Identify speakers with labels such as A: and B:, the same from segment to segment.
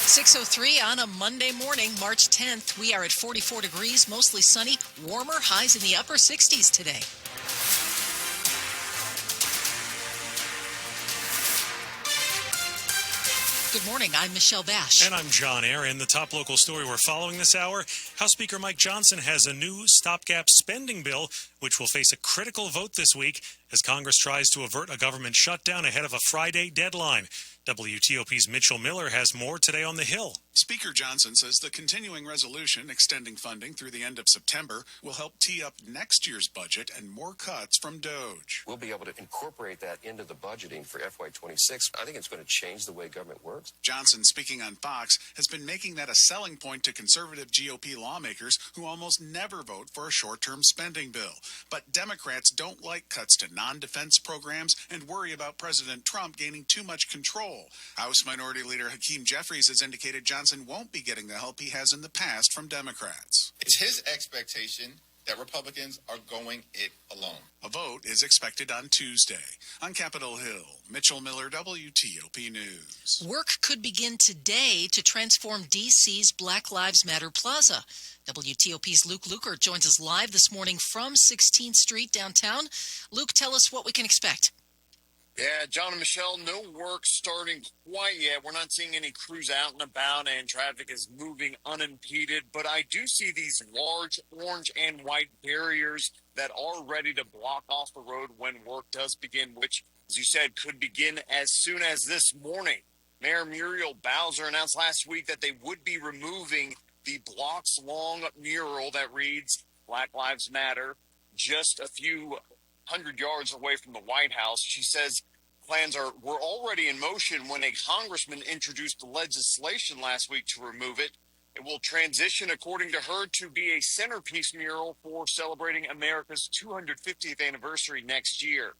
A: 6:03 on a Monday morning, March 10th. We are at 44 degrees, mostly sunny, warmer, highs in the upper 60s today. Good morning, I'm Michelle Basch.
B: And I'm John Aaron. The top local story we're following this hour, House Speaker Mike Johnson has a new stopgap spending bill, which will face a critical vote this week as Congress tries to avert a government shutdown ahead of a Friday deadline. WTOP's Mitchell Miller has more today on the Hill.
C: Speaker Johnson says the continuing resolution extending funding through the end of September will help tee up next year's budget and more cuts from DOGE.
D: We'll be able to incorporate that into the budgeting for FY26. I think it's going to change the way government works.
C: Johnson, speaking on Fox, has been making that a selling point to conservative GOP lawmakers who almost never vote for a short-term spending bill. But Democrats don't like cuts to non-defense programs and worry about President Trump gaining too much control. House Minority Leader Hakeem Jeffries has indicated Johnson won't be getting the help he has in the past from Democrats.
E: It's his expectation that Republicans are going it alone.
C: A vote is expected on Tuesday. On Capitol Hill, Mitchell Miller, WTOP News.
A: Work could begin today to transform D.C.'s Black Lives Matter Plaza. WTOP's Luke Lukert joins us live this morning from 16th Street downtown. Luke, tell us what we can expect.
F: Yeah, John and Michelle, no work starting quite yet. We're not seeing any crews out and about, and traffic is moving unimpeded. But I do see these large orange and white barriers that are ready to block off the road when work does begin, which, as you said, could begin as soon as this morning. Mayor Muriel Bowser announced last week that they would be removing the blocks-long mural that reads Black Lives Matter just a few 100 yards away from the White House. She says plans were already in motion when a congressman introduced the legislation last week to remove it. It will transition, according to her, to be a centerpiece mural for celebrating America's 250th anniversary next year.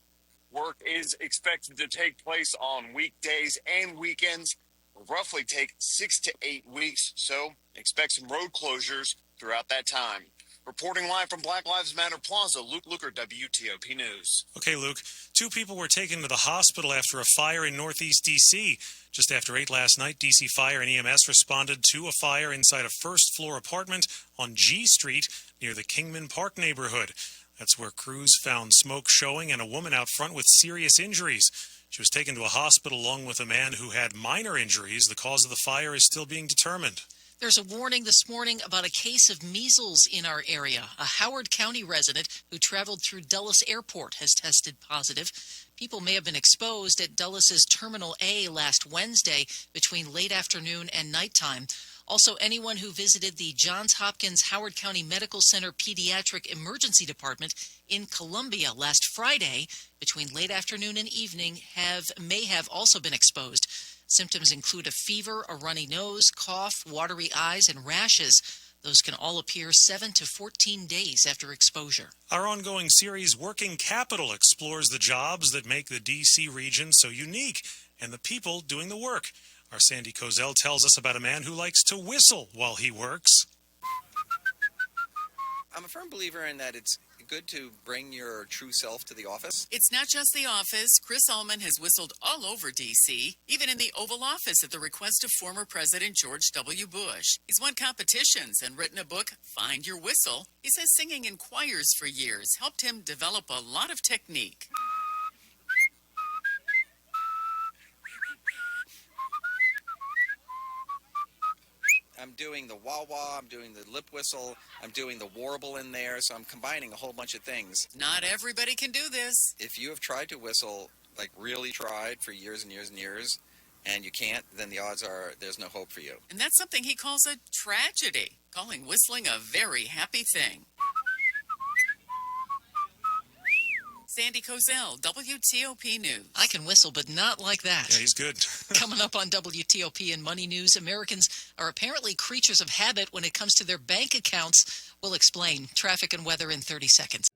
F: Work is expected to take place on weekdays and weekends. Will roughly take 6 to 8 weeks, so expect some road closures throughout that time. Reporting live from Black Lives Matter Plaza, Luke Lukert, WTOP News.
B: Okay, Luke. 2 people were taken to the hospital after a fire in Northeast D.C. Just after 8 last night, D.C. Fire and EMS responded to a fire inside a first-floor apartment on G Street near the Kingman Park neighborhood. That's where crews found smoke showing and a woman out front with serious injuries. She was taken to a hospital along with a man who had minor injuries. The cause of the fire is still being determined.
A: There's a warning this morning about a case of measles in our area. A Howard County resident who traveled through Dulles Airport has tested positive. People may have been exposed at Dulles' Terminal A last Wednesday between late afternoon and nighttime. Also, anyone who visited the Johns Hopkins Howard County Medical Center Pediatric Emergency Department in Columbia last Friday between late afternoon and evening may have also been exposed. Symptoms include a fever, a runny nose, cough, watery eyes, and rashes. Those can all appear 7 to 14 days after exposure.
B: Our ongoing series, Working Capital, explores the jobs that make the D.C. region so unique and the people doing the work. Our Sandy Kozel tells us about a man who likes to whistle while he works.
G: I'm a firm believer in that it's good to bring your true self to the office.
H: It's not just the office. Chris Ullman has whistled all over D.C., even in the Oval Office at the request of former President George W. Bush. He's won competitions and written a book, Find Your Whistle. He says singing in choirs for years helped him develop a lot of technique.
G: I'm doing the wah-wah, I'm doing the lip whistle, I'm doing the warble in there, so I'm combining a whole bunch of things.
H: Not everybody can do this.
G: If you have tried to whistle, like really tried for years and years and years, and you can't, then the odds are there's no hope for you.
H: And that's something he calls a tragedy, calling whistling a very happy thing. Sandy Kozel, WTOP News.
A: I can whistle, but not like that.
B: Yeah, he's good.
A: Coming up on WTOP and Money News, Americans are apparently creatures of habit when it comes to their bank accounts. We'll explain traffic and weather in 30 seconds.